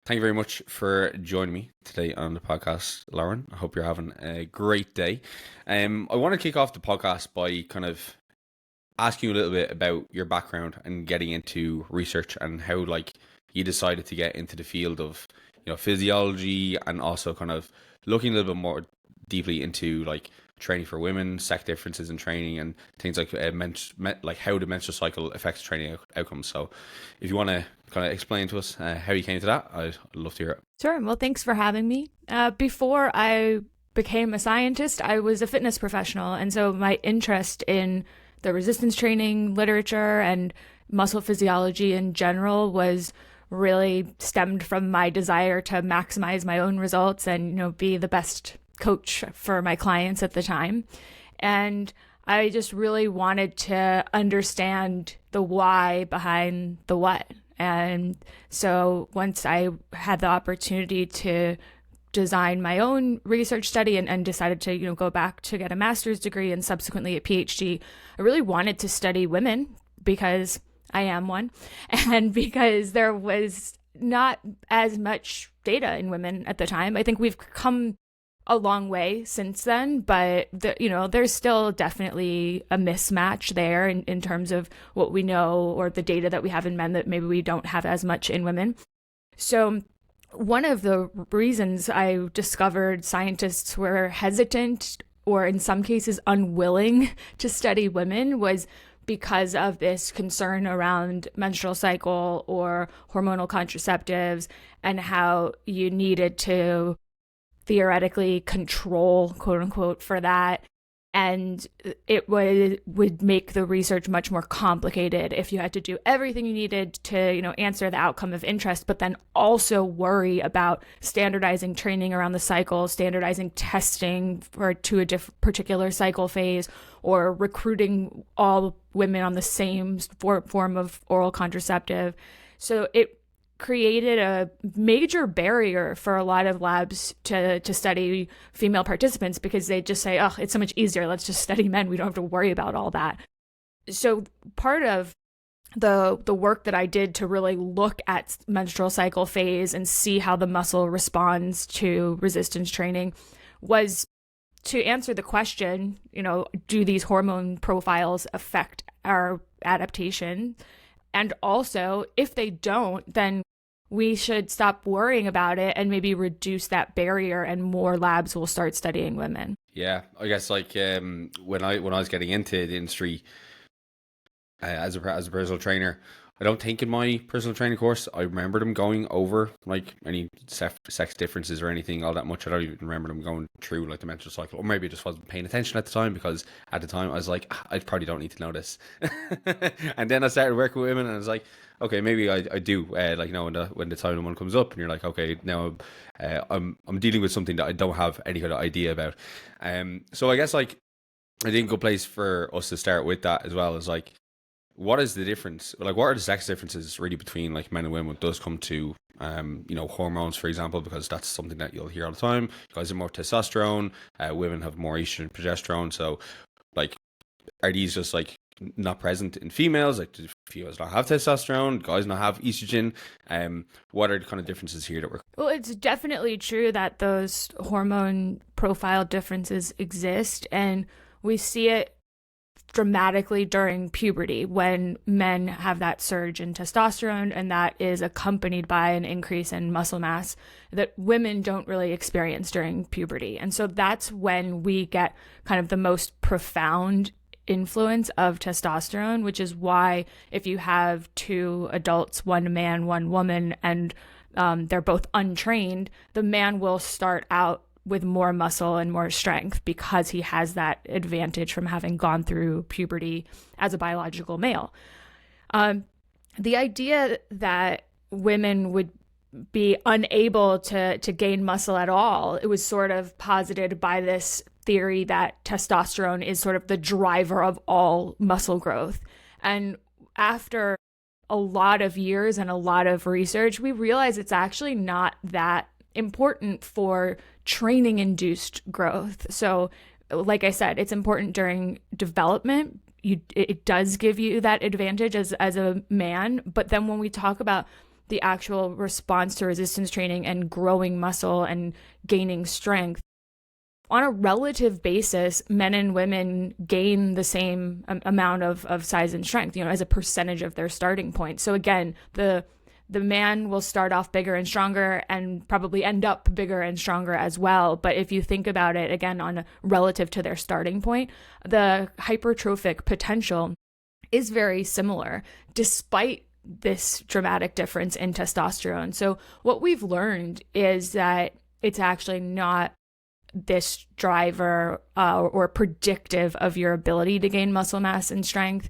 Thank you very much for joining me today on the podcast, Lauren. I hope you're having a great day. I want to kick off the podcast by kind of asking you a little bit about your background and getting into research and how you decided to get into the field of physiology, and also kind of looking a little bit more deeply into training for women, sex differences in training, and things like like how the menstrual cycle affects training outcomes. So, if you want to kind of explain to us how you came to that, I'd love to hear it. Sure. Well, thanks for having me. Before I became a scientist, I was a fitness professional. And so my interest in the resistance training literature and muscle physiology in general was really stemmed from my desire to maximize my own results and, be the best coach for my clients at the time. And I just really wanted to understand the why behind the what. And so once I had the opportunity to design my own research study and decided to, go back to get a master's degree and subsequently a PhD, I really wanted to study women because I am one, and because there was not as much data in women at the time. I think we've come a long way since then, but there's still definitely a mismatch there in terms of what we know or the data that we have in men that maybe we don't have as much in women. So one of the reasons I discovered scientists were hesitant, or in some cases unwilling, to study women was because of this concern around menstrual cycle or hormonal contraceptives and how you needed to theoretically control, quote unquote, for that. And it would make the research much more complicated if you had to do everything you needed to, answer the outcome of interest, but then also worry about standardizing training around the cycle, standardizing testing to a particular cycle phase, or recruiting all women on the same form of oral contraceptive. So it created a major barrier for a lot of labs to study female participants, because they just say, oh, it's so much easier. Let's just study men. We don't have to worry about all that. So part of the work that I did to really look at menstrual cycle phase and see how the muscle responds to resistance training was to answer the question, do these hormone profiles affect our adaptation? And also, if they don't, then we should stop worrying about it and maybe reduce that barrier, and more labs will start studying women. Yeah, I guess when I was getting into the industry as a personal trainer, I don't think in my personal training course I remember them going over any sex differences or anything all that much. I don't even remember them going through the menstrual cycle, or maybe I just wasn't paying attention at the time, because at the time I was like, I probably don't need to know this. And then I started working with women, and I was like, okay, maybe I do. When the time one comes up, and you're like, okay, now I'm dealing with something that I don't have any kind of idea about. So I guess I think a good place for us to start with that as well is what is the difference? What are the sex differences really between men and women when it does come to hormones, for example, because that's something that you'll hear all the time. Guys have more testosterone, women have more estrogen and progesterone. So are these just not present in females? Do females not have testosterone? Guys not have estrogen? What are the kind of differences here that we're... Well, it's definitely true that those hormone profile differences exist, and we see it dramatically during puberty when men have that surge in testosterone, and that is accompanied by an increase in muscle mass that women don't really experience during puberty. And so that's when we get kind of the most profound influence of testosterone, which is why if you have two adults, one man, one woman, and they're both untrained, the man will start out with more muscle and more strength because he has that advantage from having gone through puberty as a biological male. The idea that women would be unable to gain muscle at all, it was sort of posited by this theory that testosterone is sort of the driver of all muscle growth. And after a lot of years and a lot of research, we realize it's actually not that important for training-induced growth. So, like I said, it's important during development. It does give you that advantage as a man. But then when we talk about the actual response to resistance training and growing muscle and gaining strength, on a relative basis, men and women gain the same amount of size and strength, as a percentage of their starting point. So again, the man will start off bigger and stronger and probably end up bigger and stronger as well. But if you think about it, again, on relative to their starting point, the hypertrophic potential is very similar, despite this dramatic difference in testosterone. So what we've learned is that it's actually not this driver or predictive of your ability to gain muscle mass and strength.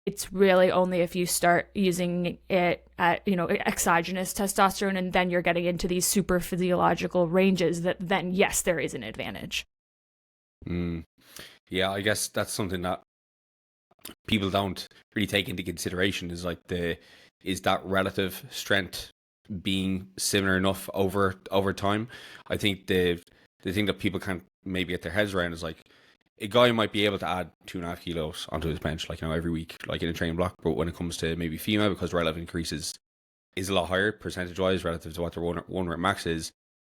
It's really only if you start using it at, exogenous testosterone, and then you're getting into these super physiological ranges that then, yes, there is an advantage. Yeah, I guess that's something that people don't really take into consideration, is like is that relative strength being similar enough over time. I think the thing that people can't maybe get their heads around is like, a guy might be able to add 2.5 kilos onto his bench, like, every week, like in a training block. But when it comes to maybe female, because relative increases is a lot higher percentage wise relative to what their one rep max is,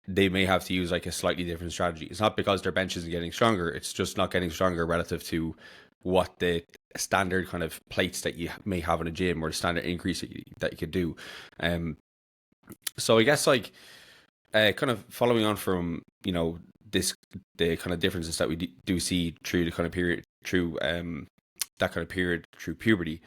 they may have to use like a slightly different strategy. It's not because their bench isn't getting stronger, it's just not getting stronger relative to what the standard kind of plates that you may have in a gym, or the standard increase that you could do. So I guess like kind of following on from the kind of differences that we do see through the kind of period through that kind of period through puberty.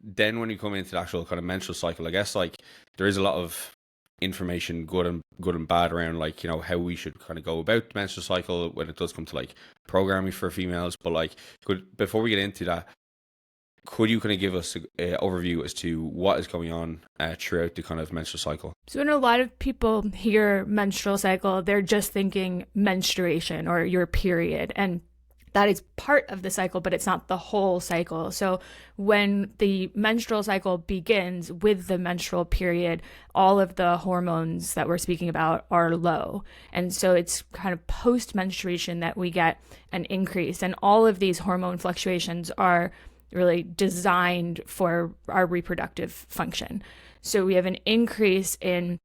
Then when you come into the actual kind of menstrual cycle, I guess like there is a lot of information, good and bad, around like how we should kind of go about the menstrual cycle when it does come to like programming for females. But like, before we get into that, could you kind of give us an overview as to what is going on throughout the kind of menstrual cycle? So when a lot of people hear menstrual cycle, they're just thinking menstruation or your period. And that is part of the cycle, but it's not the whole cycle. So when the menstrual cycle begins with the menstrual period, all of the hormones that we're speaking about are low. And so it's kind of post-menstruation that we get an increase. And all of these hormone fluctuations are really designed for our reproductive function. So we have an increase in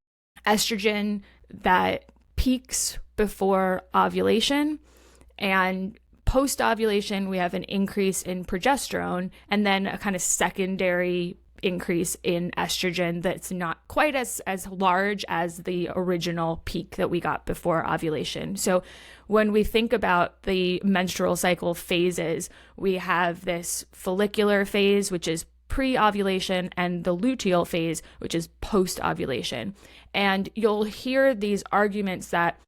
estrogen that peaks before ovulation, and post-ovulation we have an increase in progesterone, and then a kind of secondary increase in estrogen that's not quite as large as the original peak that we got before ovulation. So when we think about the menstrual cycle phases, we have this follicular phase, which is pre-ovulation, and the luteal phase, which is post-ovulation. And you'll hear these arguments that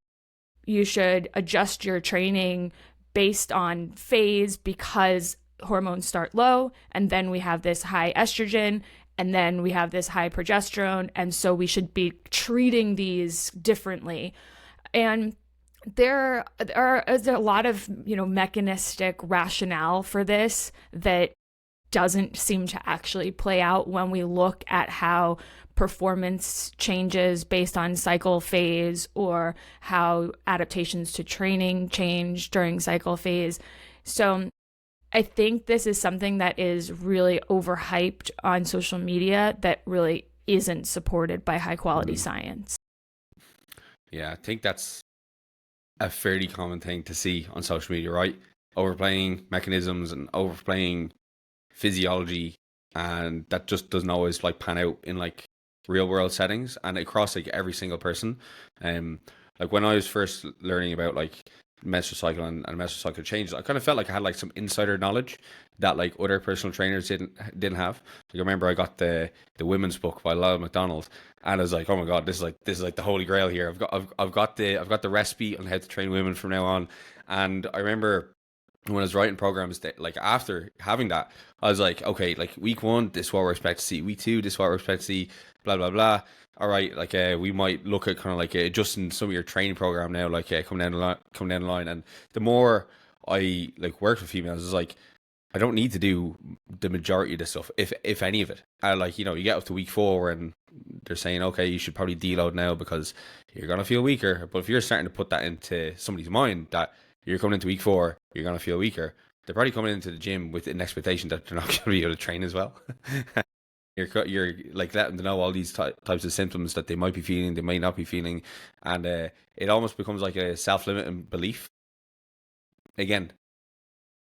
you should adjust your training based on phase because hormones start low, and then we have this high estrogen, and then we have this high progesterone, and so we should be treating these differently. And there is a lot of mechanistic rationale for this that doesn't seem to actually play out when we look at how performance changes based on cycle phase, or how adaptations to training change during cycle phase. So I think this is something that is really overhyped on social media that really isn't supported by high quality science. Yeah, I think that's a fairly common thing to see on social media, right? Overplaying mechanisms and overplaying physiology, and that just doesn't always like pan out in like real world settings and across like every single person. Like when I was first learning about like menstrual cycle and menstrual cycle changes, I kind of felt like I had like some insider knowledge that like other personal trainers didn't have. Like I remember I got the women's book by Lyle McDonald, and I was like, oh my god, this is like the holy grail here. I've got the recipe on how to train women from now on. And I remember when I was writing programs, that like after having that, I was like, okay, like week 1, this is what we're expected to see. Week 2, this is what we're expected to see. Blah blah blah. All right, like we might look at kind of like adjusting some of your training program now, like come down the line. And the more I like worked with females, it's like I don't need to do the majority of this stuff, if any of it. And like you get up to week 4 and they're saying, okay, you should probably deload now because you're gonna feel weaker. But if you're starting to put that into somebody's mind that you're coming into week 4, you're gonna feel weaker, they're probably coming into the gym with an expectation that they're not going to be able to train as well. you're like letting them know all these types of symptoms that they might be feeling, they might not be feeling, and it almost becomes like a self-limiting belief. Again,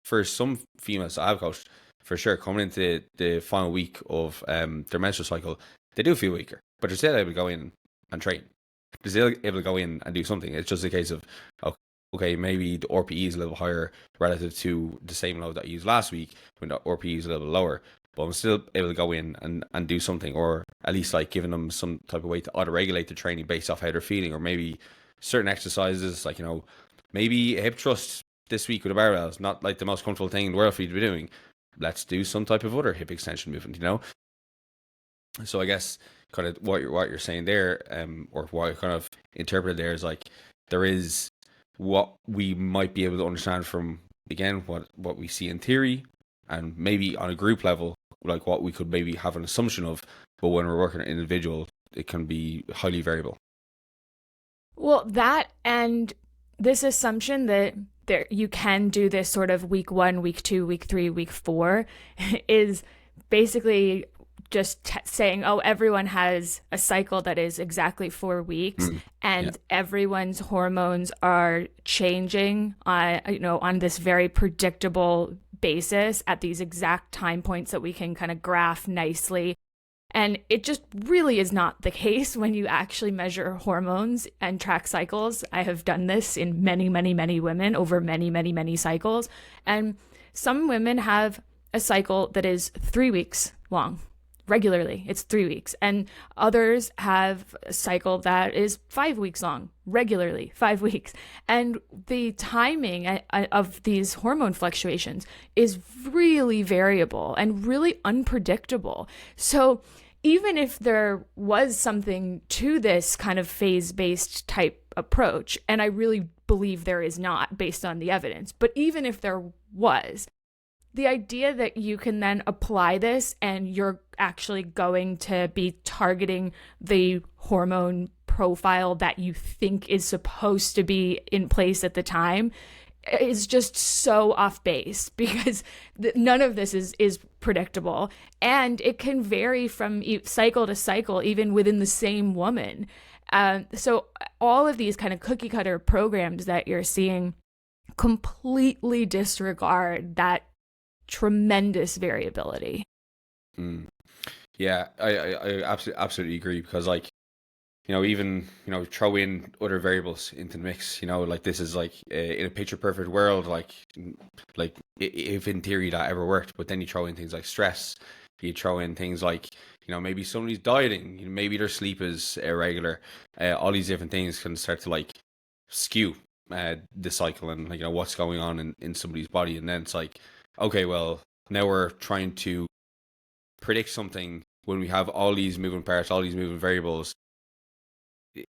for some females I've coached, for sure, coming into the final week of their menstrual cycle, they do feel weaker, but they're still able to go in and train. They're still able to go in and do something. It's just a case of, okay, maybe the RPE is a little higher relative to the same load that I used last week, when the RPE is a little bit lower. But I'm still able to go in and do something, or at least like giving them some type of way to auto-regulate the training based off how they're feeling, or maybe certain exercises, like, maybe a hip thrust this week with a barbell is not like the most comfortable thing in the world for you to be doing. Let's do some type of other hip extension movement, So I guess kind of what you're saying there, or what I kind of interpreted there is like there is what we might be able to understand from, again, what we see in theory, and maybe on a group level, like what we could maybe have an assumption of, but when we're working at individual, it can be highly variable. Well, that and this assumption that you can do this sort of week 1, week 2, week 3, week 4 is basically just saying, oh, everyone has a cycle that is exactly 4 weeks, and everyone's hormones are changing on this very predictable basis at these exact time points that we can kind of graph nicely. And it just really is not the case when you actually measure hormones and track cycles. I have done this in many, many, many women over many, many, many cycles. And some women have a cycle that is 3 weeks long. Regularly, it's 3 weeks. And others have a cycle that is 5 weeks long, regularly, 5 weeks. And the timing of these hormone fluctuations is really variable and really unpredictable. So even if there was something to this kind of phase-based type approach, and I really believe there is not based on the evidence, but even if there was, the idea that you can then apply this and you're actually going to be targeting the hormone profile that you think is supposed to be in place at the time is just so off base, because none of this is predictable, and it can vary from cycle to cycle, even within the same woman. So all of these kind of cookie cutter programs that you're seeing completely disregard that tremendous variability. Yeah, I absolutely agree, because like, even, throw in other variables into the mix, like this is like in a picture perfect world, like if in theory that ever worked, but then you throw in things like stress, you throw in things like, maybe somebody's dieting, maybe their sleep is irregular, all these different things can start to like skew the cycle and like, what's going on in somebody's body. And then it's like, okay, well, now we're trying to predict something when we have all these moving parts, all these moving variables.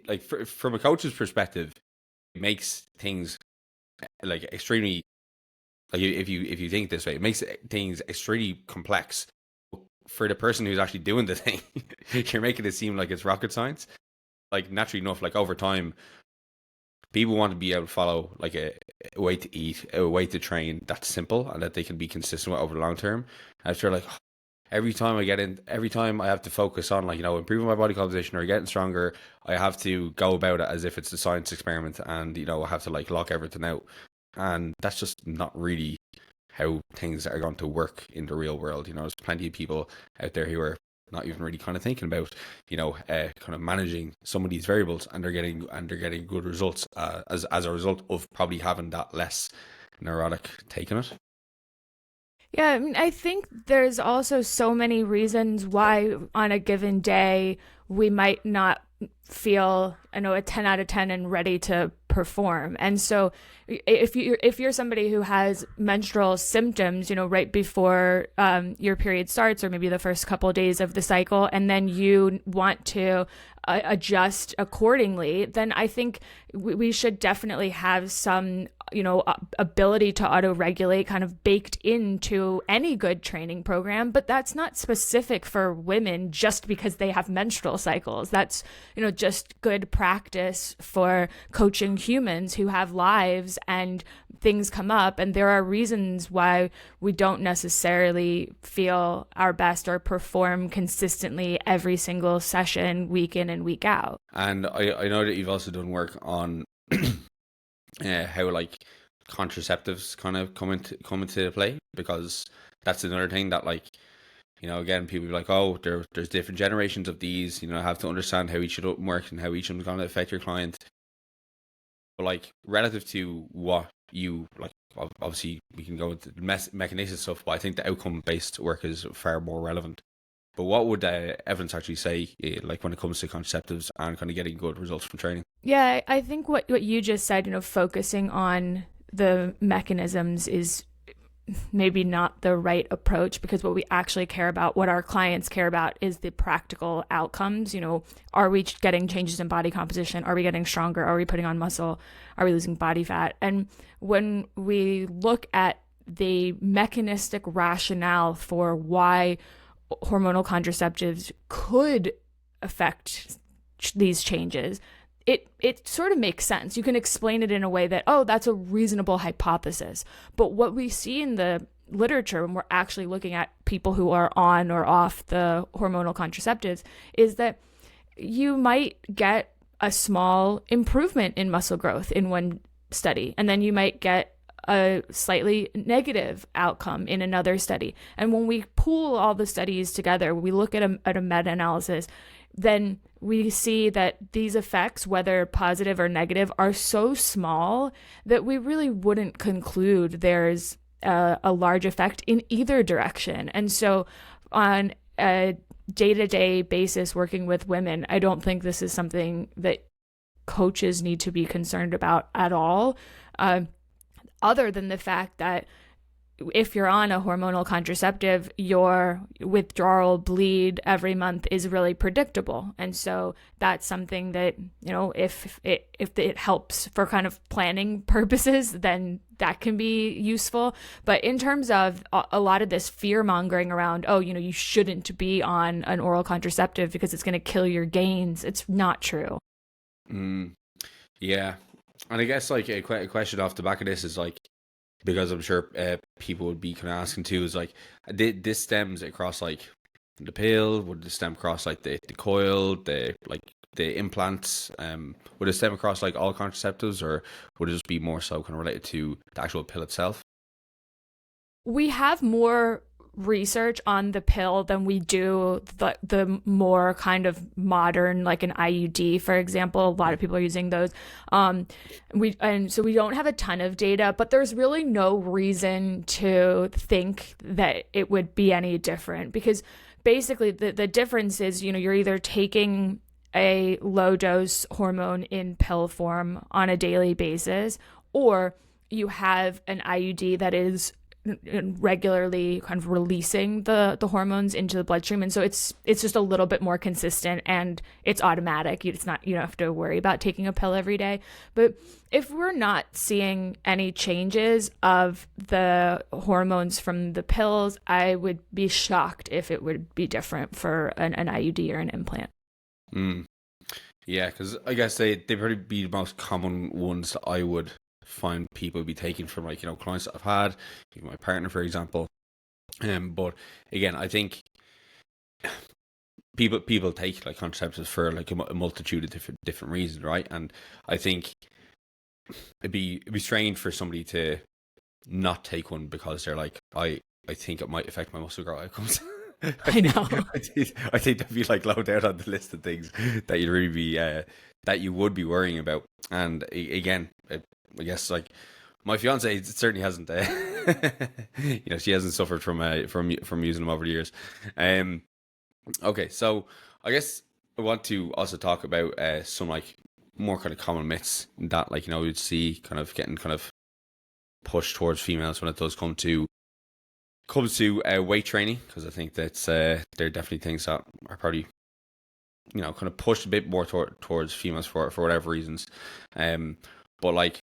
Like from a coach's perspective, it makes things like extremely, like if you think this way, it makes things extremely complex. For the person who's actually doing the thing, you're making it seem like it's rocket science. Like naturally enough, like over time, people want to be able to follow like a way to eat, a way to train that's simple and that they can be consistent with over the long term. And if you're like, every time I have to focus on like, improving my body composition or getting stronger, I have to go about it as if it's a science experiment, and, I have to like lock everything out. And that's just not really how things are going to work in the real world. There's plenty of people out there who are not even really kind of thinking about, kind of managing some of these variables, and they're getting good results as a result of probably having that less neurotic take on it. Yeah, I mean, I think there's also so many reasons why on a given day we might not feel, a 10 out of 10 and ready to perform. And so if you're somebody who has menstrual symptoms, right before your period starts, or maybe the first couple of days of the cycle, and then you want to adjust accordingly, then I think we should definitely have some ability to auto-regulate kind of baked into any good training program. But that's not specific for women just because they have menstrual cycles. That's just good practice for coaching humans who have lives and things come up, and there are reasons why we don't necessarily feel our best or perform consistently every single session week in and week out. And I know that you've also done work on how like contraceptives kind of come into play, because that's another thing that, like, you know, again, people be like, oh, there's different generations of these, you know, have to understand how each of them works and how each of them is going to affect your client. But like, relative to what you like, obviously we can go into the mechanistic stuff, but I think the outcome based work is far more relevant. But what would evidence actually say, like when it comes to contraceptives and kind of getting good results from training? Yeah, I think what you just said, you know, focusing on the mechanisms is maybe not the right approach, because what we actually care about, what our clients care about, is the practical outcomes. You know, are we getting changes in body composition? Are we getting stronger? Are we putting on muscle? Are we losing body fat? And when we look at the mechanistic rationale for why hormonal contraceptives could affect these changes, it sort of makes sense. You can explain it in a way that, oh, that's a reasonable hypothesis. But what we see in the literature when we're actually looking at people who are on or off the hormonal contraceptives is that you might get a small improvement in muscle growth in one study, and then you might get a slightly negative outcome in another study. And when we pool all the studies together, we look at a meta-analysis, then we see that these effects, whether positive or negative, are so small that we really wouldn't conclude there's a large effect in either direction. And so on a day-to-day basis working with women, I don't think this is something that coaches need to be concerned about at all, other than the fact that if you're on a hormonal contraceptive, your withdrawal bleed every month is really predictable. And so that's something that, you know, if it helps for kind of planning purposes, then that can be useful. But in terms of a lot of this fear mongering around, oh, you know, you shouldn't be on an oral contraceptive because it's going to kill your gains, it's not true. Yeah. And I guess like a question off the back of this is like, because I'm sure people would be kind of asking too, is like, this stems across like the pill? Would it stem across like the coil, the implants? Would it stem across like all contraceptives, or would it just be more so kind of related to the actual pill itself? We have more research on the pill than we do the more kind of modern, like an IUD, for example. A lot of people are using those. So we don't have a ton of data, but there's really no reason to think that it would be any different, because basically the difference is, you know, you're either taking a low dose hormone in pill form on a daily basis, or you have an IUD that is regularly kind of releasing the hormones into the bloodstream. And so it's just a little bit more consistent, and it's automatic. You don't have to worry about taking a pill every day. But if we're not seeing any changes of the hormones from the pills, I would be shocked if it would be different for an IUD or an implant. Yeah, because I guess they'd probably be the most common ones that I would find people be taking from, like, you know, clients that I've had, even my partner, for example. But again, I think people take like contraceptives for like a multitude of different reasons, right? And I think it'd be strange for somebody to not take one because they're like, I think it might affect my muscle growth outcomes. I know. I think that'd be like low down on the list of things that you'd really be that you would be worrying about. And again, I guess like my fiance certainly hasn't, you know, she hasn't suffered from using them over the years. Okay, so I guess I want to also talk about some like more kind of common myths that, like, you know, you'd see kind of getting kind of pushed towards females when it does come to weight training, because I think that's there are definitely things that are probably, you know, kind of pushed a bit more towards females for whatever reasons. But like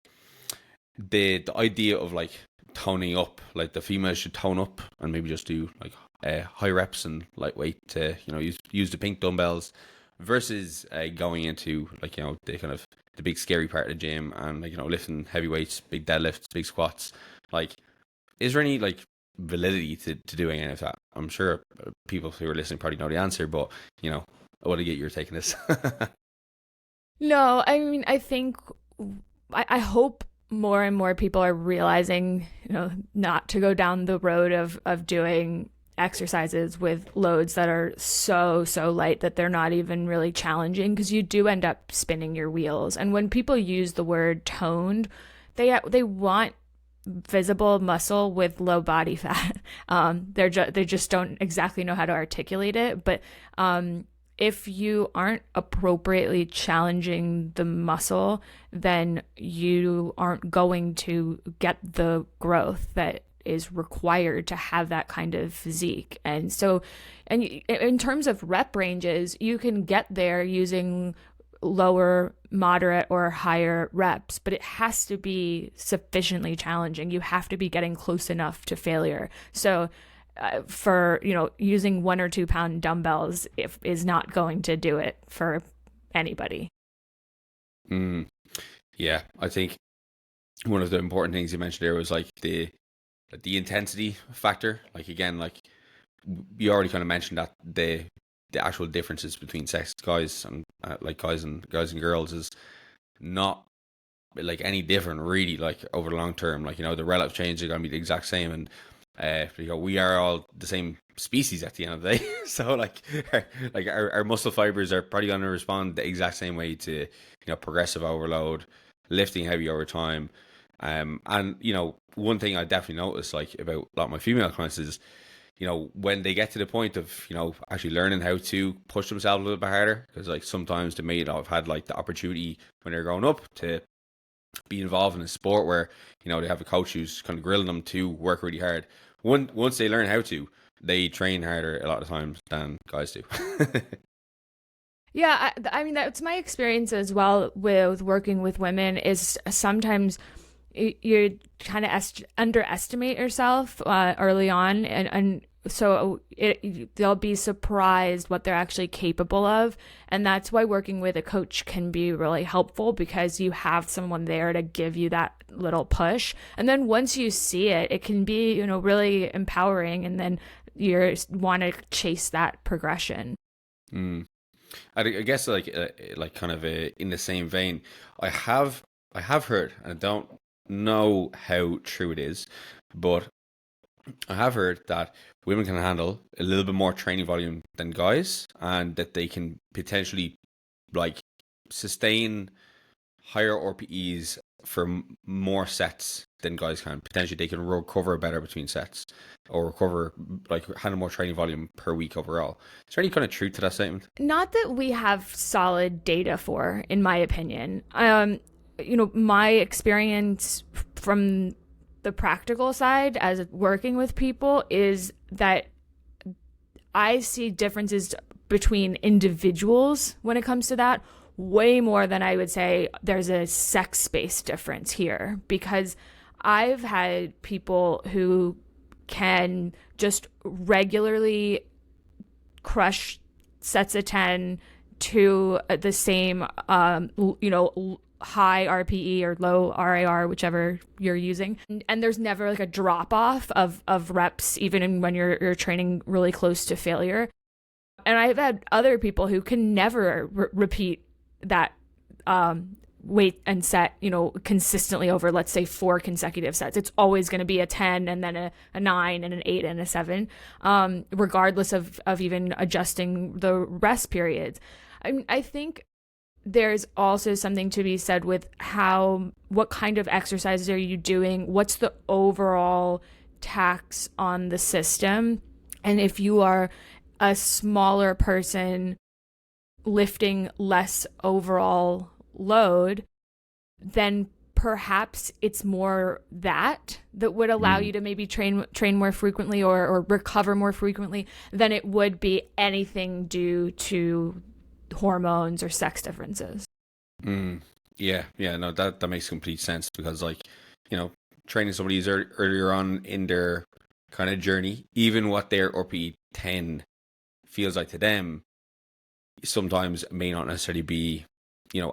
the idea of like toning up, like the females should tone up and maybe just do like high reps and lightweight to, you know, use the pink dumbbells, versus going into like the kind of the big scary part of the gym and like lifting heavy weights, big deadlifts, big squats. Like, is there any like validity to doing any of that? I'm sure people who are listening probably know the answer, but I want to get your take on this. No, I mean, I think I hope more and more people are realizing, not to go down the road of doing exercises with loads that are so light that they're not even really challenging, because you do end up spinning your wheels. And when people use the word toned, they want visible muscle with low body fat. They just don't exactly know how to articulate it, but if you aren't appropriately challenging the muscle, then you aren't going to get the growth that is required to have that kind of physique. And so, and in terms of rep ranges, you can get there using lower, moderate, or higher reps, but it has to be sufficiently challenging. You have to be getting close enough to failure. So for using 1 or 2 pound dumbbells is not going to do it for anybody. Yeah, I think one of the important things you mentioned there was like the intensity factor. Like, again, like you already kind of mentioned that the actual differences between sex, guys and like guys and girls, is not like any different really, like over the long term. Like the relative change are going to be the exact same, and we are all the same species at the end of the day. So like our muscle fibers are probably going to respond the exact same way to progressive overload, lifting heavy over time. And one thing I definitely noticed like about a lot of my female clients is when they get to the point of actually learning how to push themselves a little bit harder, because like sometimes they may not have had like the opportunity when they're growing up to be involved in a sport where they have a coach who's kind of grilling them to work really hard. Once they learn how to, they train harder a lot of times than guys do. Yeah, I mean, that's my experience as well with working with women. Is sometimes you kind of underestimate yourself early on, and so they'll be surprised what they're actually capable of. And that's why working with a coach can be really helpful, because you have someone there to give you that little push. And then once you see it, it can be really empowering, and then you want to chase that progression. I guess like kind of in the same vein, I have heard, and I don't know how true it is, but I have heard that women can handle a little bit more training volume than guys, and that they can potentially like sustain higher RPEs for more sets than guys can. Potentially, they can recover better between sets, or recover like handle more training volume per week overall. Is there any kind of truth to that statement? Not that we have solid data for, in my opinion. My experience from the practical side as working with people is that I see differences between individuals when it comes to that, way more than I would say there's a sex-based difference here, because I've had people who can just regularly crush sets of 10 to the same high RPE or low RAR, whichever you're using, and there's never like a drop off of reps, even when you're training really close to failure. And I've had other people who can never repeat that weight and set consistently over, let's say, 4 consecutive sets. It's always going to be a 10 and then a 9 and an 8 and a 7, regardless of even adjusting the rest periods. I think there's also something to be said with what kind of exercises are you doing? What's the overall tax on the system? And if you are a smaller person lifting less overall load, then perhaps it's more that would allow you to maybe train more frequently or recover more frequently than it would be anything due to hormones or sex differences. Yeah, no, that makes complete sense, because like training somebody who's earlier on in their kind of journey, even what their RP 10 feels like to them sometimes may not necessarily be,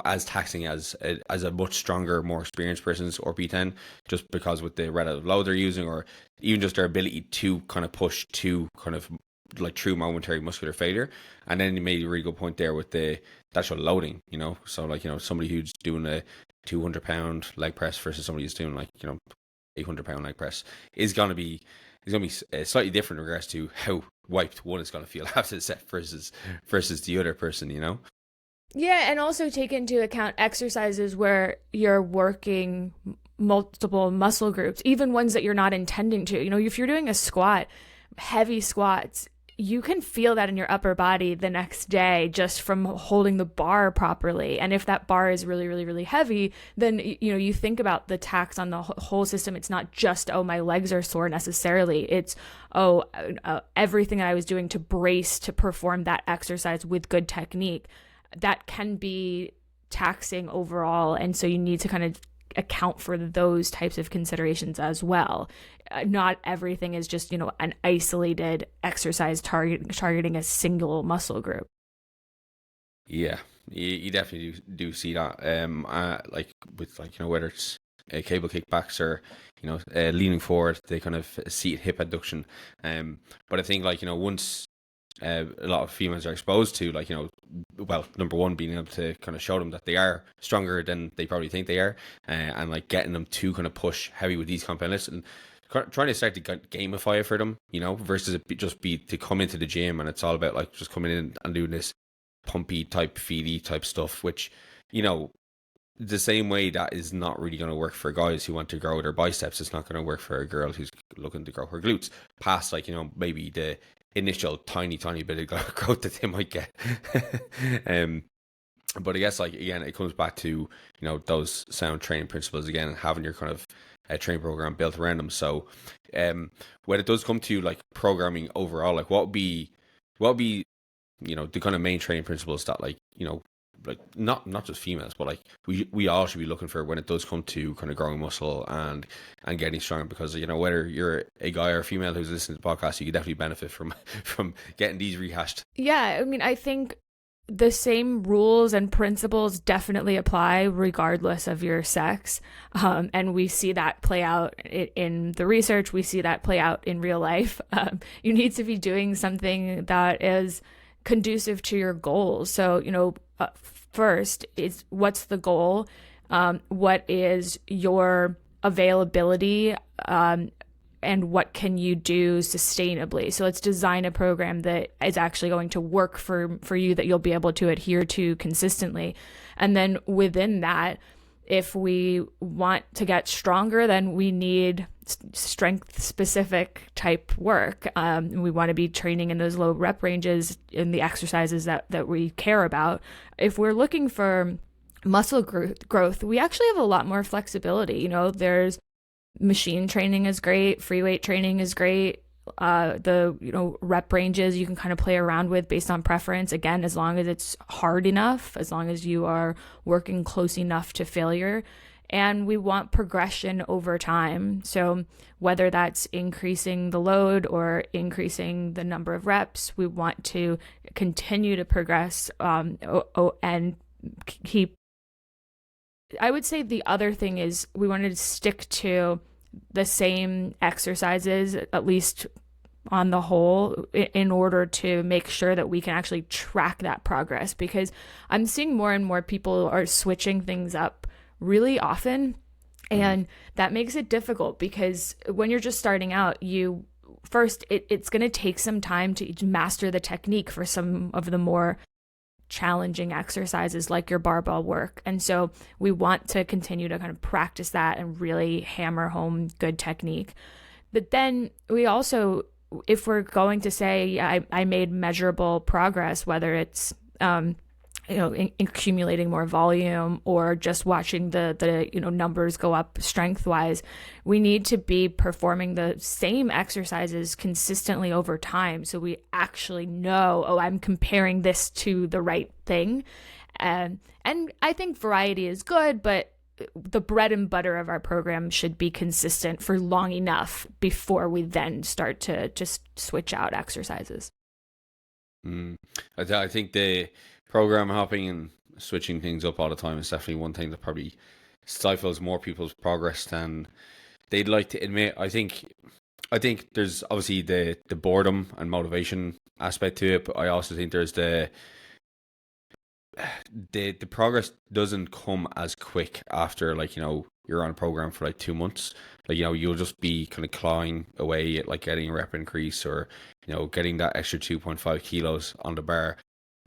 as taxing as a much stronger, more experienced person's RP10, just because with the relative load they're using, or even just their ability to kind of push to kind of like true momentary muscular failure. And then you made a really good point there with the actual loading, so like, somebody who's doing a 200-pound leg press versus somebody who's doing like, 800-pound leg press is going to be slightly different in regards to how wiped one is going to feel after the set versus the other person, Yeah, and also take into account exercises where you're working multiple muscle groups, even ones that you're not intending to. If you're doing a squat, heavy squats, you can feel that in your upper body the next day just from holding the bar properly. And if that bar is really, really, really heavy, then, you think about the tax on the whole system. It's not just, oh, my legs are sore necessarily. It's, everything that I was doing to brace to perform that exercise with good technique, that can be taxing overall. And so you need to kind of account for those types of considerations as well. Not everything is just, an isolated exercise targeting a single muscle group. Yeah, you definitely do see that. Like with whether it's cable kickbacks or leaning forward, they kind of seat hip adduction. But I think once a lot of females are exposed to well, number one, being able to kind of show them that they are stronger than they probably think they are, and like getting them to kind of push heavy with these compound lifts, and trying to start to gamify it for them, versus it just be to come into the gym and it's all about like just coming in and doing this pumpy type, feedy type stuff, which, the same way that is not really going to work for guys who want to grow their biceps. It's not going to work for a girl who's looking to grow her glutes past maybe the initial tiny bit of growth that they might get. But I guess again, it comes back to those sound training principles again, and having your kind of training program built around them. So when it does come to programming overall, what would be the kind of main training principles that not just females, but we all should be looking for when it does come to kind of growing muscle and getting stronger, because whether you're a guy or a female who's listening to the podcast, you could definitely benefit from getting these rehashed. Yeah, I mean, I think the same rules and principles definitely apply regardless of your sex, and we see that play out in the research. We see that play out in real life. You need to be doing something that is conducive to your goals. So first is, what's the goal? What is your availability? And what can you do sustainably? So let's design a program that is actually going to work for you, that you'll be able to adhere to consistently. And then within that, if we want to get stronger, then we need strength specific type work. We want to be training in those low rep ranges in the exercises that we care about. If we're looking for muscle growth, we actually have a lot more flexibility. There's machine training is great, free weight training is great. The rep ranges you can kind of play around with based on preference, again, as long as it's hard enough, as long as you are working close enough to failure. And we want progression over time. So whether that's increasing the load or increasing the number of reps, we want to continue to progress and keep. I would say the other thing is we wanted to stick to the same exercises, at least on the whole, in order to make sure that we can actually track that progress, because I'm seeing more and more people are switching things up really often, and that makes it difficult, because when you're just starting out, it's going to take some time to master the technique for some of the more challenging exercises like your barbell work. And so we want to continue to kind of practice that and really hammer home good technique. But then we also, if we're going to say, I made measurable progress, whether it's accumulating more volume or just watching the numbers go up strength wise, we need to be performing the same exercises consistently over time, so we actually know, I'm comparing this to the right thing. And I think variety is good, but the bread and butter of our program should be consistent for long enough before we then start to just switch out exercises. I think program hopping and switching things up all the time is definitely one thing that probably stifles more people's progress than they'd like to admit. I think there's obviously the boredom and motivation aspect to it, but I also think there's the progress doesn't come as quick after, like, you're on a program for like 2 months. Like, you'll just be kind of clawing away at like getting a rep increase, or getting that extra 2.5 kilos on the bar.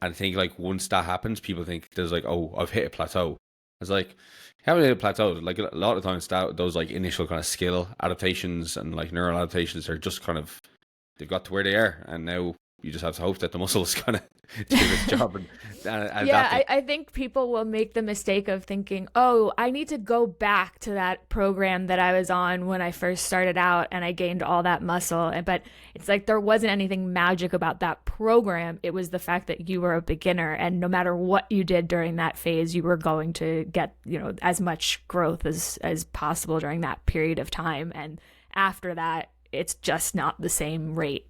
And I think, like, once that happens, people think there's like, oh, I've hit a plateau. It's like, you haven't hit a plateau. Like, a lot of times those like initial kind of skill adaptations and like neural adaptations are just kind of, they've got to where they are, and now you just have to hope that the muscles kind of do its job and Yeah, adapt it. I think people will make the mistake of thinking, oh, I need to go back to that program that I was on when I first started out and I gained all that muscle. But it's like there wasn't anything magic about that program. It was the fact that you were a beginner, and no matter what you did during that phase, you were going to get, as much growth as possible during that period of time. And after that, it's just not the same rate.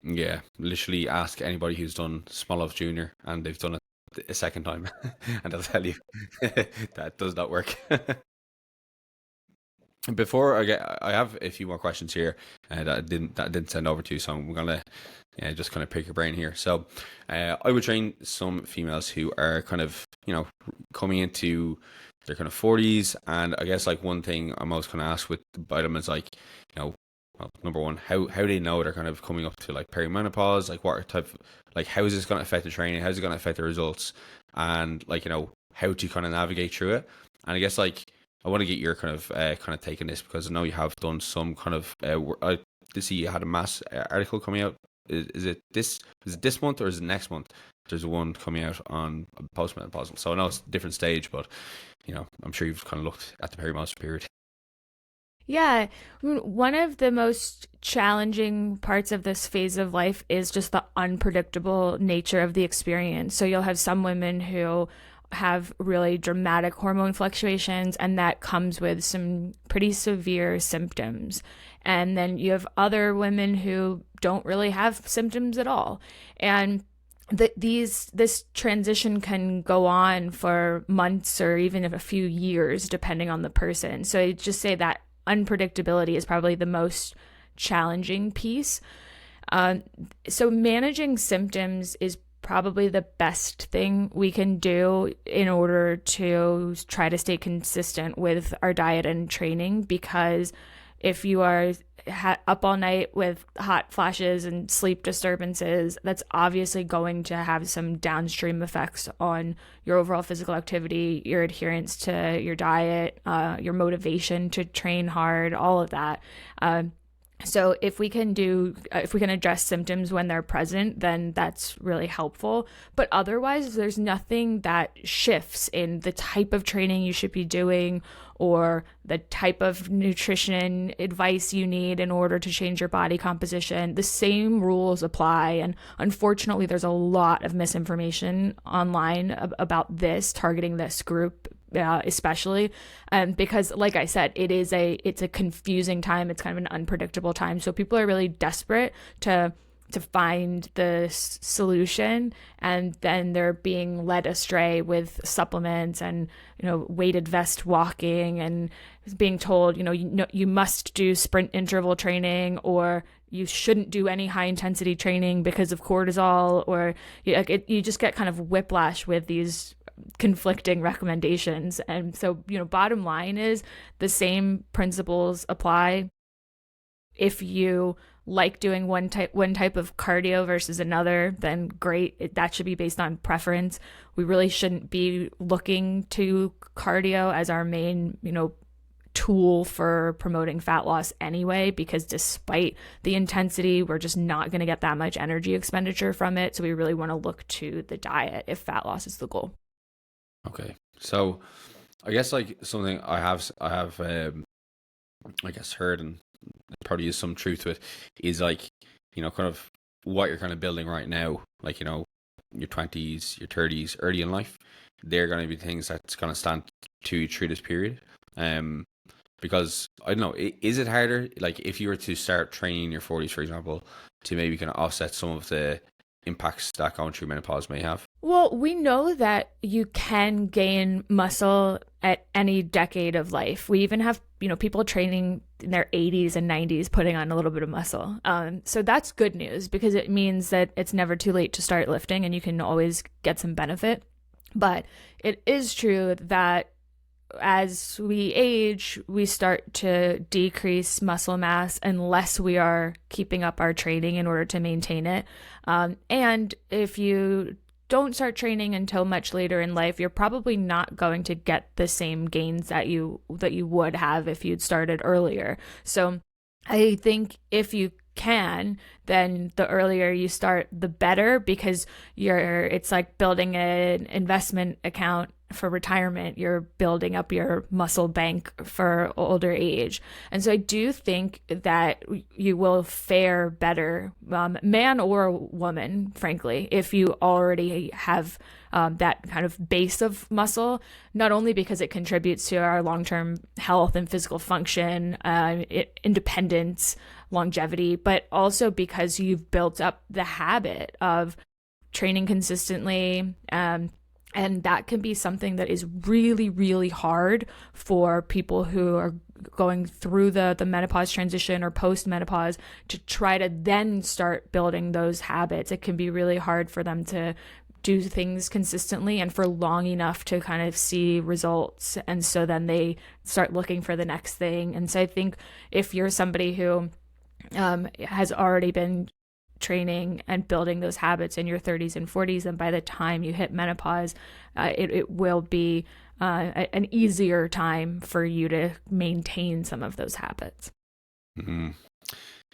Yeah, literally ask anybody who's done Smolov Junior and they've done it a second time, and they'll tell you that does not work. Before I have a few more questions here that I didn't send over to you, so I'm gonna just kind of pick your brain here. So, I would train some females who are kind of coming into their kind of 40s, and I guess like one thing I'm always kind of asked with about them is like, well, number one, how do they know they're kind of coming up to like perimenopause? Like, what type of, like, how is this going to affect the training? How's it going to affect the results? And like, how to kind of navigate through it. And I guess like I want to get your kind of take on this, because I know you have done some kind of I did see you had a mass article coming out. Is it this month or is it next month? There's one coming out on postmenopausal. So I know it's a different stage, but I'm sure you've kind of looked at the perimenopausal period. Yeah, one of the most challenging parts of this phase of life is just the unpredictable nature of the experience. So you'll have some women who have really dramatic hormone fluctuations, and that comes with some pretty severe symptoms. And then you have other women who don't really have symptoms at all. And this transition can go on for months or even a few years depending on the person. So I just say that unpredictability is probably the most challenging piece. So managing symptoms is probably the best thing we can do in order to try to stay consistent with our diet and training, because if you are up all night with hot flashes and sleep disturbances, that's obviously going to have some downstream effects on your overall physical activity, your adherence to your diet, your motivation to train hard, all of that. So if we can address symptoms when they're present, then that's really helpful. But otherwise, there's nothing that shifts in the type of training you should be doing or the type of nutrition advice you need in order to change your body composition. The same rules apply. And unfortunately, there's a lot of misinformation online about this, targeting this group. Especially because, like I said, it's a confusing time. It's kind of an unpredictable time. So people are really desperate to find the solution, and then they're being led astray with supplements and weighted vest walking, and being told you must do sprint interval training, or you shouldn't do any high intensity training because of cortisol, or you just get kind of whiplash with these conflicting recommendations. And so, bottom line is the same principles apply. If you like doing one type of cardio versus another, then great. That should be based on preference. We really shouldn't be looking to cardio as our main, tool for promoting fat loss anyway, because despite the intensity, we're just not going to get that much energy expenditure from it. So we really want to look to the diet if fat loss is the goal. Okay, so I guess like something I guess heard, and probably is some truth to it, is like kind of what you're kind of building right now, like your 20s, your 30s, early in life. They're going to be things that's going to stand to you through this period. Because I don't know, is it harder, like if you were to start training in your 40s, for example, to maybe kind of offset some of the impacts that going through menopause may have? Well, we know that you can gain muscle at any decade of life. We even have, people training in their 80s and 90s putting on a little bit of muscle. So that's good news because it means that it's never too late to start lifting and you can always get some benefit. But it is true that as we age, we start to decrease muscle mass unless we are keeping up our training in order to maintain it. And if you don't start training until much later in life, you're probably not going to get the same gains that you would have if you'd started earlier. So I think if you can, then the earlier you start, the better, because it's like building an investment account for retirement. You're building up your muscle bank for older age. And so I do think that you will fare better, man or woman, frankly, if you already have that kind of base of muscle, not only because it contributes to our long-term health and physical function, independence, longevity, but also because you've built up the habit of training consistently. And that can be something that is really, really hard for people who are going through the menopause transition or post-menopause to try to then start building those habits. It can be really hard for them to do things consistently and for long enough to kind of see results. And so then they start looking for the next thing. And so I think if you're somebody who has already been training and building those habits in your 30s and 40s, and by the time you hit menopause, it will be an easier time for you to maintain some of those habits. Mm-hmm.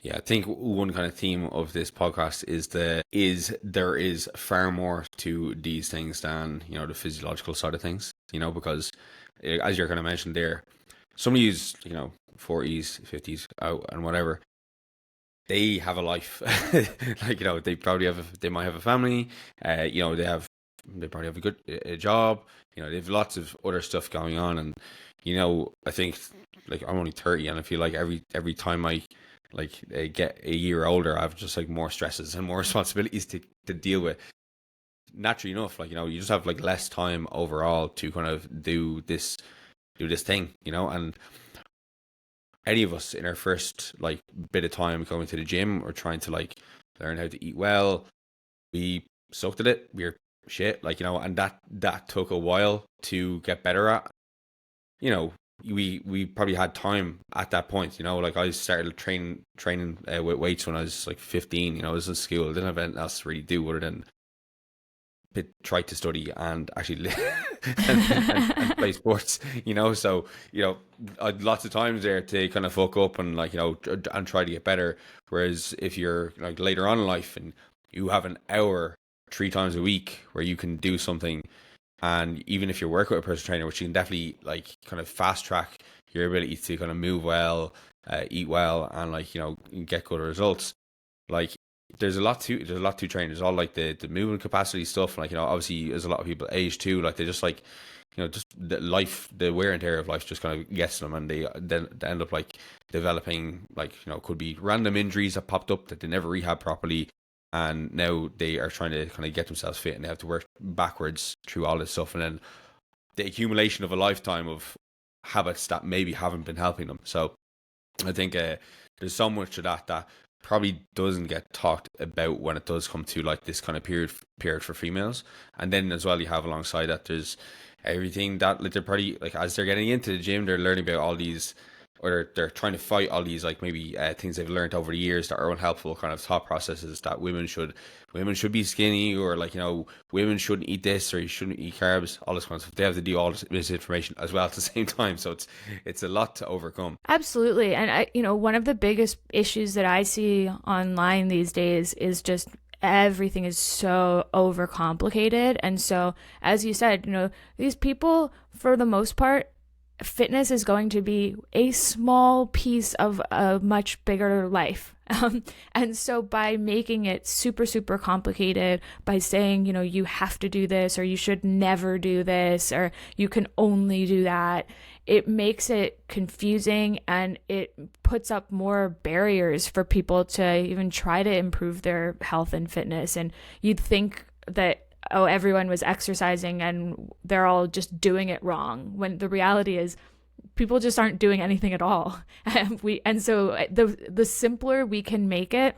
Yeah, I think one kind of theme of this podcast is there is far more to these things than, the physiological side of things, because as you're kind of mentioned there, somebody who's, 40s, 50s out and whatever, they have a life. They might have a family, they probably have a good job, they have lots of other stuff going on. And, I think I'm only 30 and I feel like every time I get a year older, I have just more stresses and more responsibilities to deal with. Naturally enough, you just have less time overall to kind of do this thing, and any of us in our first bit of time going to the gym or trying to learn how to eat well, we sucked at it. We were shit, and that took a while to get better at. We probably had time at that point. I started training with weights when I was 15. I was in school, I didn't have anything else to really do other than try to study and actually and play sports, so I had lots of times there to kind of fuck up and and try to get better. Whereas if you're later on in life and you have an hour 3 times a week where you can do something, and even if you work with a personal trainer, which you can definitely kind of fast track your ability to kind of move well, eat well, and get good results. There's a lot to train. There's all the movement capacity stuff. Obviously, as a lot of people age too, they just just the wear and tear of life just kind of gets them, and they end up developing could be random injuries that popped up that they never rehab properly, and now they are trying to kind of get themselves fit, and they have to work backwards through all this stuff, and then the accumulation of a lifetime of habits that maybe haven't been helping them. So I think there's so much of that probably doesn't get talked about when it does come to this kind of period for females. And then as well, you have alongside that, there's everything that they're probably as they're getting into the gym, they're learning about all these, or they're trying to fight all these maybe things they've learned over the years that are unhelpful kind of thought processes that women should be skinny, or women shouldn't eat this, or you shouldn't eat carbs, all this kind of stuff. They have to do all this information as well at the same time, so it's a lot to overcome. Absolutely. And one of the biggest issues that I see online these days is just everything is so overcomplicated. And so, as you said, these people for the most part fitness is going to be a small piece of a much bigger life. And so by making it super, super complicated, by saying, you have to do this, or you should never do this, or you can only do that, it makes it confusing, and it puts up more barriers for people to even try to improve their health and fitness. And you'd think that, oh, everyone was exercising and they're all just doing it wrong, when the reality is people just aren't doing anything at all. And so the simpler we can make it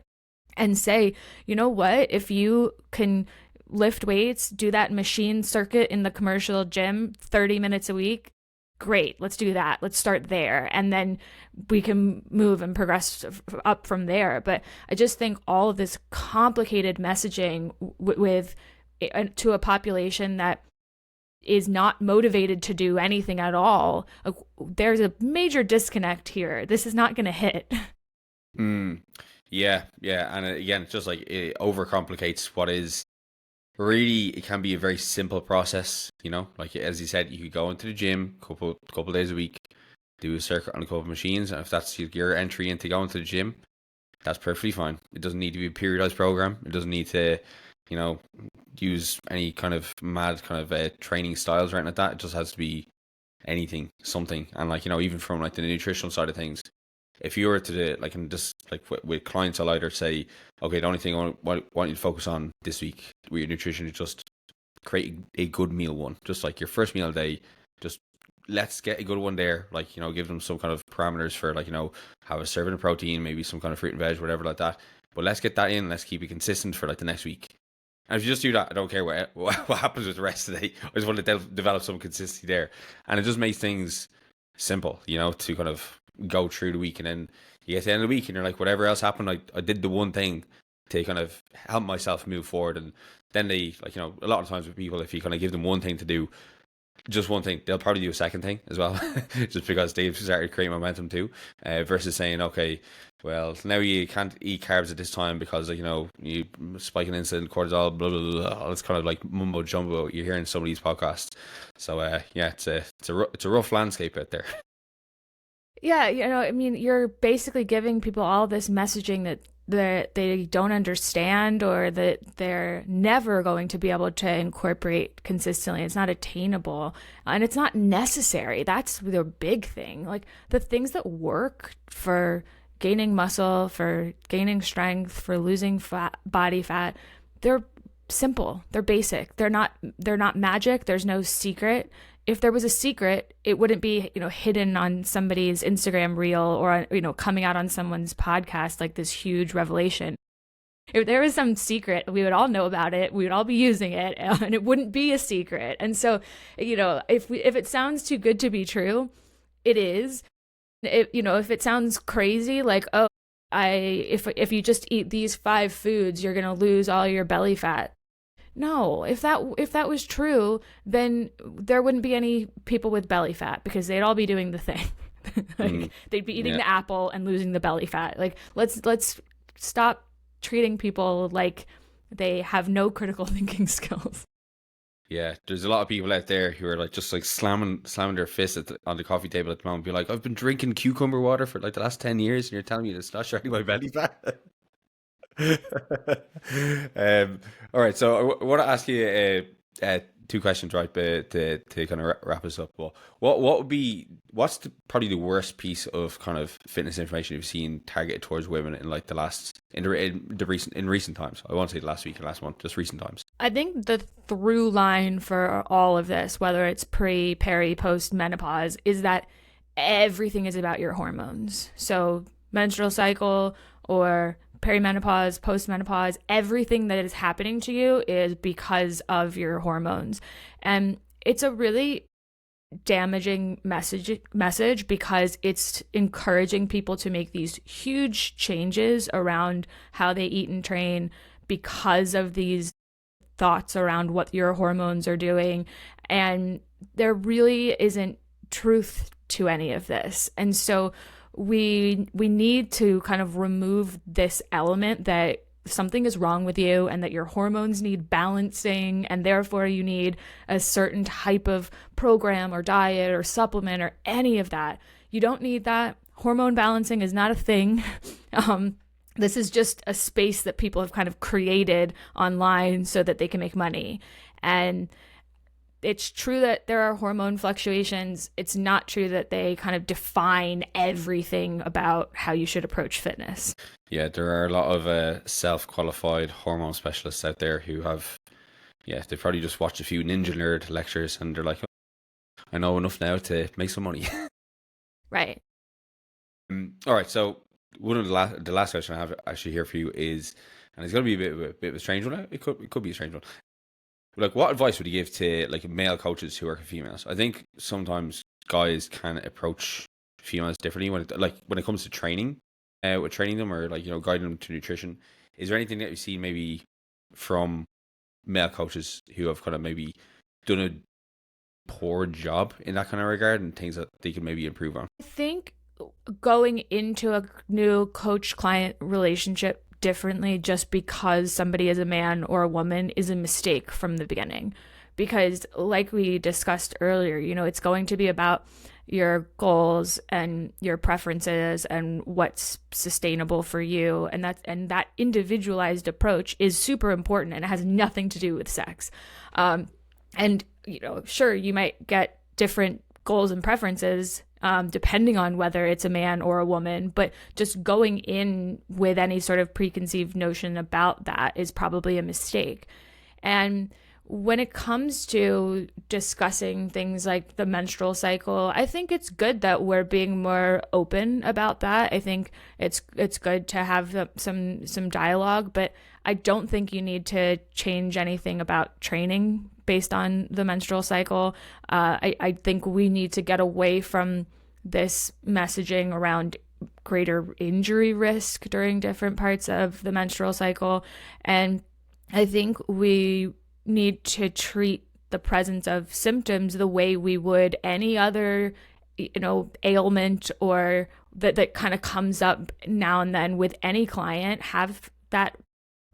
and say, you know what, if you can lift weights, do that machine circuit in the commercial gym 30 minutes a week, great, let's do that. Let's start there. And then we can move and progress up from there. But I just think all of this complicated messaging with to a population that is not motivated to do anything at all, there's a major disconnect here. This is not going to hit. Yeah. And again, it's just like it overcomplicates what is really, it can be a very simple process, like as you said, you could go into the gym couple days a week, do a circuit on a couple of machines, and if that's your entry into going to the gym, that's perfectly fine. It doesn't need to be a periodized program. It doesn't need to use any kind of mad kind of training styles or anything like that. It just has to be anything, something. And even from like the nutritional side of things, if you were to do, like, and just like with clients, I'll either say, okay, the only thing I want you to focus on this week with your nutrition is just create a good meal one. Just like your first meal a day, just let's get a good one there. Like, give them some kind of parameters for have a serving of protein, maybe some kind of fruit and veg, whatever like that. But let's get that in. Let's keep it consistent for like the next week. And if you just do that, I don't care what happens with the rest of the day. I just want to develop some consistency there. And it just makes things simple, to kind of go through the week. And then you get to the end of the week and you're like, whatever else happened, I did the one thing to kind of help myself move forward. And then they, a lot of times with people, if you kind of give them one thing to do, just one thing, they'll probably do a second thing as well, just because they've started creating momentum too, versus saying, okay, well, now you can't eat carbs at this time because you spike in insulin, cortisol, blah, blah, blah. It's kind of like mumbo jumbo you hear in some of these podcasts. So it's a rough landscape out there. Yeah, you're basically giving people all this messaging that they don't understand, or that they're never going to be able to incorporate consistently. It's not attainable, and it's not necessary. That's the big thing. Like, the things that work for gaining muscle, for gaining strength, for losing body fat, they're simple, they're basic, they're not magic. There's no secret. If there was a secret, it wouldn't be, hidden on somebody's Instagram reel, or, coming out on someone's podcast like this huge revelation. If there was some secret, we would all know about it. We would all be using it, and it wouldn't be a secret. And so, if it sounds too good to be true, it is. If it sounds crazy, like, oh, if you just eat these 5 foods, you're gonna lose all your belly fat. No, if that was true, then there wouldn't be any people with belly fat, because they'd all be doing the thing. They'd be eating the apple and losing the belly fat. Like, let's stop treating people like they have no critical thinking skills. Yeah, there's a lot of people out there who are like just like slamming their fist on the coffee table at the moment, be like, I've been drinking cucumber water for like the last 10 years, and you're telling me it's not showing my belly fat. All right, so I want to ask you 2 questions, right, to kind of wrap us up. Well, what's probably the worst piece of kind of fitness information you've seen targeted towards women in like in recent times? I won't say the last week or last month, just recent times. I think the through line for all of this, whether it's pre, peri, post menopause, is that everything is about your hormones. So menstrual cycle, or perimenopause, postmenopause, everything that is happening to you is because of your hormones. And it's a really damaging message, because it's encouraging people to make these huge changes around how they eat and train because of these thoughts around what your hormones are doing. And there really isn't truth to any of this. And so we need to kind of remove this element that something is wrong with you and that your hormones need balancing and therefore you need a certain type of program or diet or supplement or any of that. You don't need that. Hormone balancing is not a thing. This is just a space that people have kind of created online so that they can make money. And it's true that there are hormone fluctuations. It's not true that they kind of define everything about how you should approach fitness. Yeah, there are a lot of self-qualified hormone specialists out there who have, they probably just watched a few Ninja Nerd lectures and they're like, oh, I know enough now to make some money. Right. All right, so one of the last question I have actually here for you is, and it's going to be a bit of a strange one. It could be a strange one. Like, what advice would you give to like male coaches who work with females? I think sometimes guys can approach females differently when it comes to training, with training them or like guiding them to nutrition. Is there anything that you see maybe from male coaches who have kind of maybe done a poor job in that kind of regard and things that they can maybe improve on? I think going into a new coach-client relationship differently just because somebody is a man or a woman is a mistake from the beginning. Because like we discussed earlier, it's going to be about your goals and your preferences and what's sustainable for you. And that individualized approach is super important and it has nothing to do with sex. And, sure, you might get different goals and preferences depending on whether it's a man or a woman, but just going in with any sort of preconceived notion about that is probably a mistake. And when it comes to discussing things like the menstrual cycle, I think it's good that we're being more open about that. I think it's good to have some dialogue, but I don't think you need to change anything about training based on the menstrual cycle. I think we need to get away from this messaging around greater injury risk during different parts of the menstrual cycle. And I think we need to treat the presence of symptoms the way we would any other, ailment or that kind of comes up now and then with any client. Have that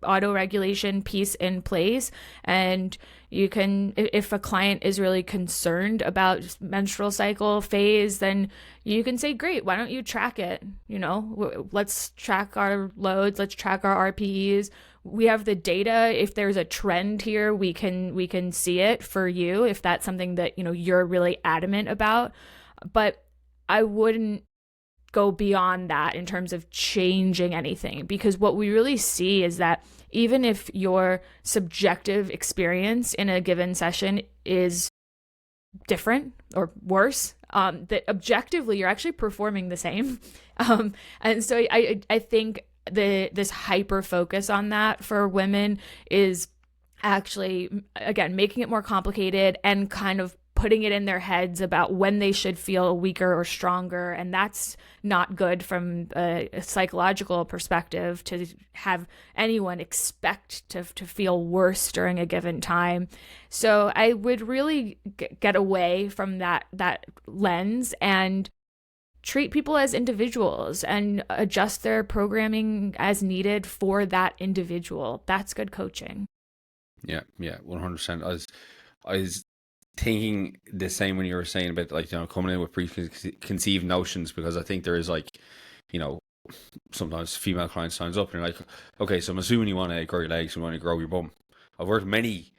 auto-regulation piece in place, and you can, if a client is really concerned about menstrual cycle phase, then you can say, great, why don't you track it? Let's track our loads, let's track our RPEs. We have the data. If there's a trend here, we can see it for you if that's something that you're really adamant about. But I wouldn't go beyond that in terms of changing anything, because what we really see is that even if your subjective experience in a given session is different or worse, that objectively you're actually performing the same. And so I think this hyper focus on that for women is actually, again, making it more complicated and kind of putting it in their heads about when they should feel weaker or stronger. And that's not good from a psychological perspective, to have anyone expect to feel worse during a given time. So I would really get away from that lens and treat people as individuals and adjust their programming as needed for that individual. That's good coaching. Yeah, 100%. I was thinking the same when you were saying about coming in with preconceived notions, because I think there is sometimes female clients signs up and you're like, okay, so I'm assuming you want to grow your legs, you want to grow your bum. I've worked with many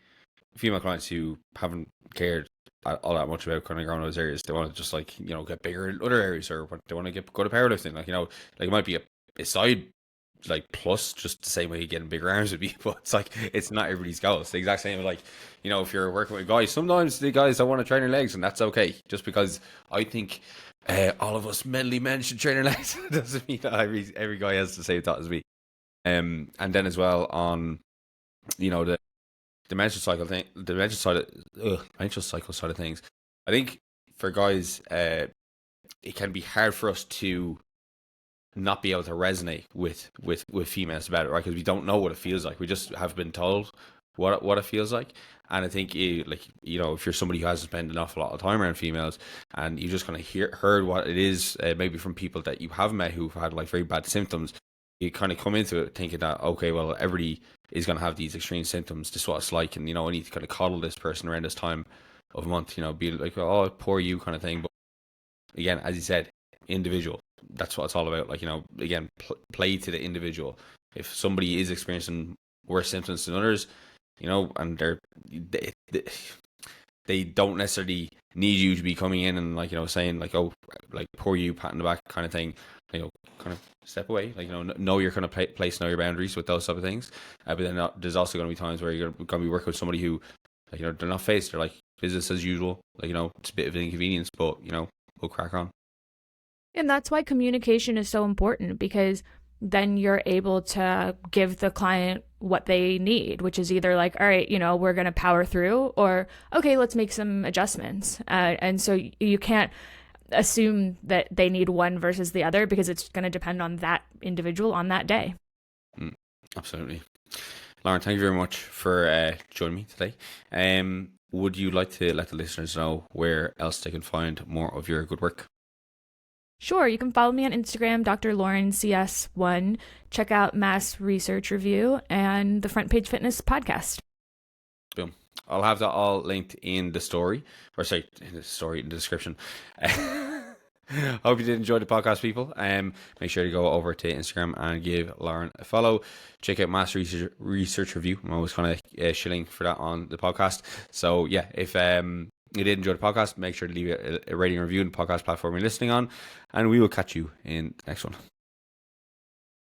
female clients who haven't cared all that much about kind of growing those areas. They want to just get bigger in other areas, or they want to go to powerlifting. It might be a side plus, just the same way getting bigger arms would be, but it's not everybody's goal. It's the exact same if you're working with guys, sometimes the guys don't want to train their legs, and that's okay. Just because I think all of us manly men should train their legs doesn't mean that every guy has the same thought as me. And then as well on the menstrual cycle thing, the menstrual cycle side of things, I think for guys it can be hard for us to not be able to resonate with females about it, right? Because we don't know what it feels like. We just have been told what it feels like. And I think if you're somebody who hasn't spent an awful lot of time around females and you just kind of heard what it is, maybe from people that you have met who've had very bad symptoms, you kind of come into it thinking that, okay, well, everybody is going to have these extreme symptoms. This is what it's like. And, I need to kind of coddle this person around this time of month, be like, oh, poor you kind of thing. But again, as you said, individual. That's what it's all about. Like, again, play to the individual. If somebody is experiencing worse symptoms than others, and they don't necessarily need you to be coming in and saying like, oh, like poor you, pat in the back kind of thing. Kind of step away. Like, know your kind of place, know your boundaries with those type of things. But then there's also going to be times where you're going to be working with somebody who, like, they're not faced. They're like business as usual. Like, it's a bit of an inconvenience, but we'll crack on. And that's why communication is so important, because then you're able to give the client what they need, which is either like, all right, we're going to power through, or, okay, let's make some adjustments. And so you can't assume that they need one versus the other, because it's going to depend on that individual on that day. Absolutely. Lauren, thank you very much for joining me today. Would you like to let the listeners know where else they can find more of your good work? Sure, you can follow me on Instagram, Dr. Lauren CS1. Check out Mass Research Review and the Front Page Fitness podcast. Boom. I'll have that all linked in the story, in the description. Hope you did enjoy the podcast, people. Make sure to go over to Instagram and give Lauren a follow. Check out Mass Research Review. I'm always kind of shilling for that on the podcast. So yeah, if you did enjoy the podcast, make sure to leave a rating and review in the podcast platform you're listening on, and we will catch you in the next one.